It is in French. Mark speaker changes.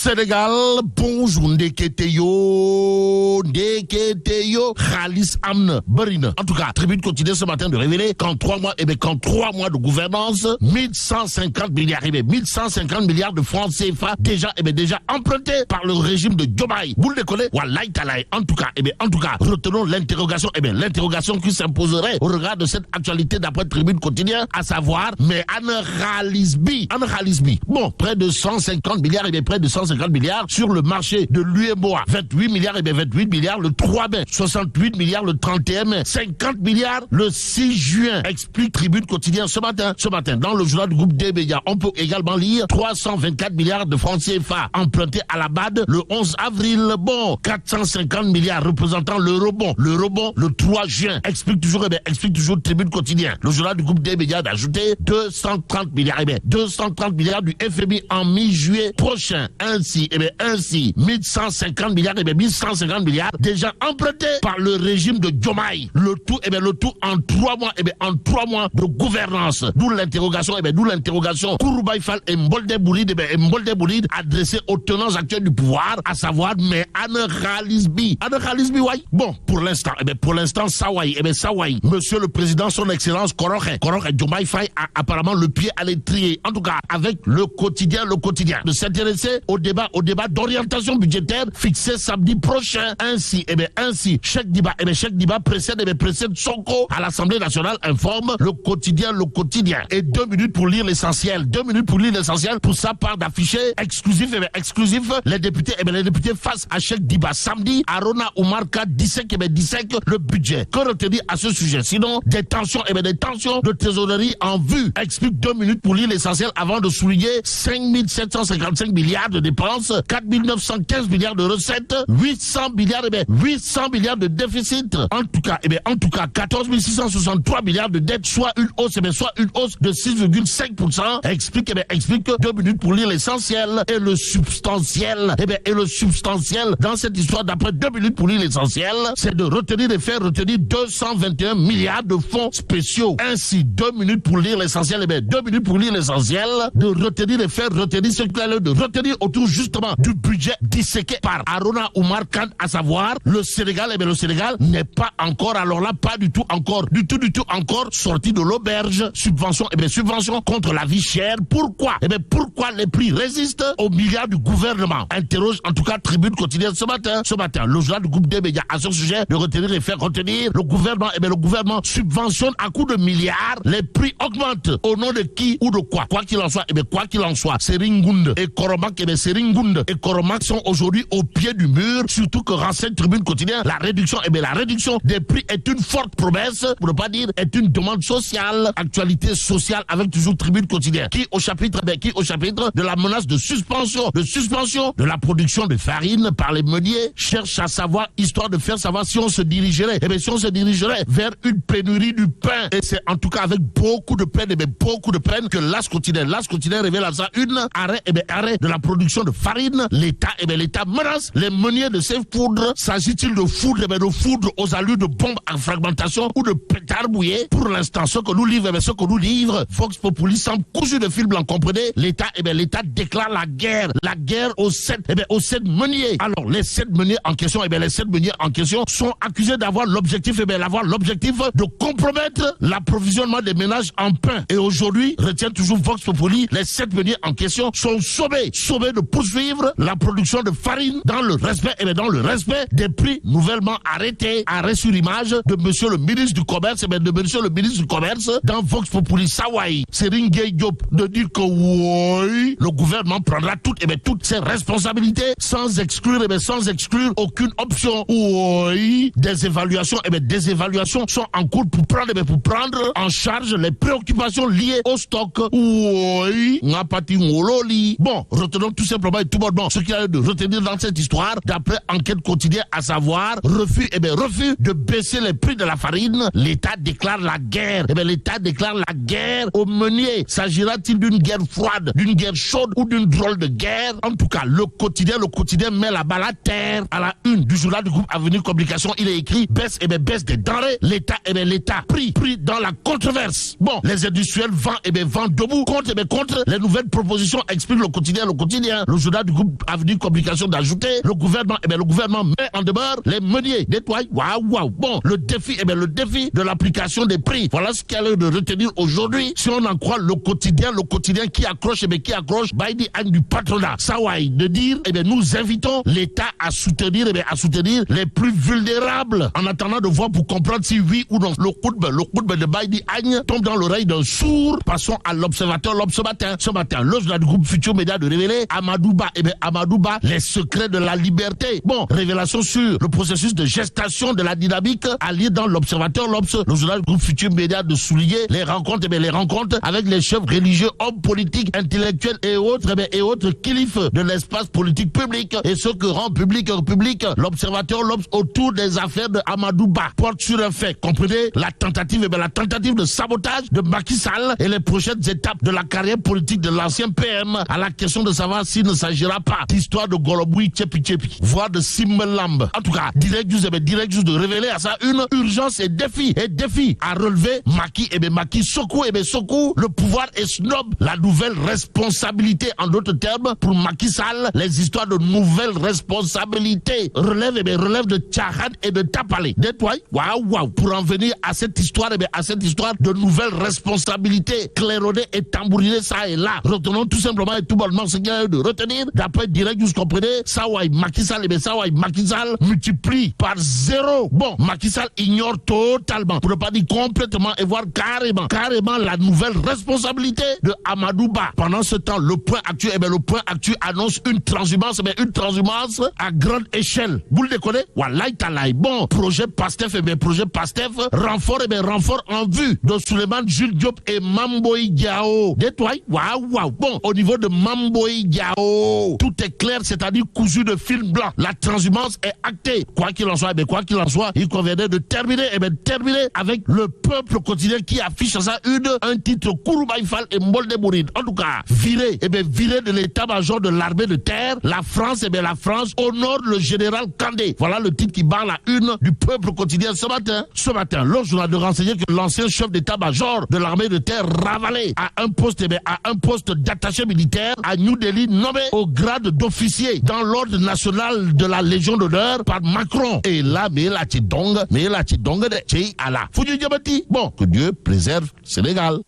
Speaker 1: Sénégal, bonjour, Ndeketeyo, Khalis Amne, Berine. En tout cas, Tribune continue ce matin de révéler qu'en 3 mois, qu'en 3 mois de gouvernance, 1150 milliards, 1150 milliards de francs CFA déjà empruntés par le régime de Diomaye. Vous le décollez? Wallahi talaï. En tout cas, retenons l'interrogation, l'interrogation qui s'imposerait au regard de cette actualité d'après Tribune quotidien, à savoir, mais Anne Khalisbi. Bon, près de 150 milliards, près de 150 milliards sur le marché de l'UEMOA. 28 milliards, 28 milliards le 3 mai. 68 milliards le 31 mai. 50 milliards le 6 juin. Explique Tribune quotidien ce matin. Dans le journal du groupe des médias, on peut également lire 324 milliards de francs CFA empruntés à la BAD le 11 avril. Bon, 450 milliards représentant le rebond le 3 juin. Explique toujours Tribune quotidien. Le journal du groupe des médias d'ajouter 230 milliards, 230 milliards du FMI en mi-juillet prochain. Ainsi, 1150 milliards, 1150 milliards déjà empruntés par le régime de Diomaye. Le tout en 3 mois, de gouvernance. D'où l'interrogation, Kouroubaï Fall et Mbolde Boulid, adressée aux tenants actuels du pouvoir, à savoir, mais Anne Khalisbi, ouais. Bon, pour l'instant, Sawaï, monsieur le président, son excellence, Koroche Diomaye Faye a apparemment le pied à l'étrier. En tout cas, avec le quotidien, de s'intéresser au débat d'orientation budgétaire fixé samedi prochain. Ainsi, Cheikh Diba précède Sonko à l'Assemblée nationale, informe le quotidien. Et 2 minutes pour lire l'essentiel. Pour sa part d'afficher exclusif, les députés face à Cheikh Diba. Samedi, Arona Oumarka dissèque le budget. Que retenir à ce sujet? Sinon, des tensions de trésorerie en vue. Explique 2 minutes pour lire l'essentiel avant de souligner 5755 milliards de dépenses, 4915 milliards de recettes, 800 milliards de déficit. En tout cas, 14 663 milliards de dettes, soit une hausse de 6,5%. Explique 2 minutes pour lire l'essentiel et le substantiel. Dans cette histoire, d'après 2 minutes pour lire l'essentiel, c'est de retenir 221 milliards de fonds spéciaux. Ainsi, 2 minutes pour lire l'essentiel, de retenir ce qu'il a l'air de retenir autour justement du budget disséqué par Arona Oumar Khan, à savoir le Sénégal. Le Sénégal n'est pas encore, alors là, pas du tout encore sorti de l'auberge. Subvention contre la vie chère. Pourquoi? Les prix résistent aux milliards du gouvernement? Interroge en tout cas Tribune quotidienne ce matin. Le journal du groupe des médias à ce sujet de retenir et faire retenir. Le gouvernement subventionne à coups de milliards. Les prix augmentent. Au nom de qui ou de quoi? Quoi qu'il en soit, Seringunde et Koromak sont aujourd'hui au pied du mur. Surtout que renseigne Tribune quotidien, la réduction des prix est une forte promesse, pour ne pas dire est une demande sociale. Actualité sociale avec toujours Tribune quotidien. Qui au chapitre de la menace de suspension de la production de farine par les meuniers, cherche à savoir, histoire de faire savoir si on se dirigerait vers une pénurie du pain. Et c'est en tout cas avec beaucoup de peine que l'As quotidien révèle à ça une arrêt de la production de farine. L'État menace les meuniers de ces foudres. S'agit-il de foudre aux allures de bombes à fragmentation ou de pétards mouillés? Pour l'instant, ce que nous livre Vox Populi semble cousu de fil blanc. Comprenez? L'État déclare la guerre aux 7 meuniers. Alors les 7 meuniers en question, sont accusés d'avoir l'objectif de compromettre l'approvisionnement des ménages en pain. Et aujourd'hui, retient toujours Vox Populi, les 7 meuniers en question sont sommés de poursuivre la production de farine dans le respect des prix nouvellement arrêtés. Arrêt sur image de monsieur le ministre du Commerce, dans Vox Populi. Sawaï, Seringue Diop, de dire que oui, le gouvernement prendra toutes ses responsabilités sans exclure aucune option. Oui, des évaluations sont en cours pour prendre en charge les préoccupations liées au stock. Oui, bon, retenons tout simplement et tout bonnement ce qu'il y a de retenir dans cette histoire d'après enquête quotidienne, à savoir refus de baisser les prix de la farine. L'État déclare la guerre. Aux meuniers. S'agira-t-il d'une guerre froide, d'une guerre chaude ou d'une drôle de guerre? En tout cas, le quotidien met la balle à terre. À la une du journal du groupe Avenir Communication, il est écrit baisse des denrées. L'État pris dans la controverse. Bon, les industriels vendent debout contre les nouvelles propositions, explique le quotidien. le journal du groupe Avenir Communication d'ajouter, le gouvernement met en demeure les meuniers, nettoie, waouh. Bon, le défi de l'application des prix. Voilà ce qu'il y a de retenir aujourd'hui. Si on en croit le quotidien qui accroche, Baïdi Agne du patronat. Sawai, de dire, nous invitons l'État à soutenir les plus vulnérables en attendant de voir pour comprendre si oui ou non. Le khutbah de Baïdi Agne tombe dans l'oreille d'un sourd. Passons à l'observateur ce matin. Le journal du groupe Futur Média de révéler Amadouba, les secrets de la liberté. Bon, révélation sur le processus de gestation de la dynamique à lire dans l'observateur, le journal du groupe Futur Média de souligner les rencontres avec les chefs religieux, hommes politiques, intellectuels et autres kilifs de l'espace politique public et ce que rend public l'observateur autour des affaires de Amadouba porte sur un fait. Comprenez la tentative de sabotage de Macky Sall et les prochaines étapes de la carrière politique de l'ancien PM à la question de savoir s'il ne s'agira pas d'histoire de Goloboui Tchepi, voire de Simmelamb. En tout cas, direct juste de révéler à ça une urgence et défi à relever. Macky secoue le pouvoir et snob la nouvelle responsabilité. En d'autres termes, pour Macky Sall, les histoires de nouvelles responsabilités relèvent de Tchahan et de Tapalé. Nettoie, waouh, pour en venir à cette histoire de nouvelles responsabilités claironnées et tambourinées ça et là. Retenons tout simplement et tout bonnement ce qu'il y a de retenir. D'après direct, vous comprenez, Sawai Macky Sall multiplie par 0. Bon, Macky Sall ignore totalement, pour ne pas dire complètement et voire carrément la nouvelle responsabilité de Amadouba. Pendant ce temps, le point actu annonce une transhumance à grande échelle. Vous le déconnez? Wallahi talaï. Bon, projet Pastef, renfort en vue de Souleymane Jules Diop et Mamboy Diao. Nettoie, waouh. Bon, au niveau de Mamboy Diao, tout est clair, c'est-à-dire cousu de fil blanc. La transhumance est actée. Quoi qu'il en soit, il conviendrait de terminer avec le peuple quotidien qui affiche ça un titre Kouroubaïfal et Molde Mouride. En tout cas, virer de l'état-major de l'armée de terre, la France honore le général Kandé. Voilà le titre qui barre la une du peuple quotidien ce matin. Le journal de renseigner que l'ancien chef d'état-major de l'armée de terre ravalé à un poste d'attaché militaire à New Delhi, nommé au grade d'officier dans l'ordre national de la Légion d'honneur par Macron. Et là, mais là, tu dongue de Tché Allah. Bon, que Dieu préserve Sénégal.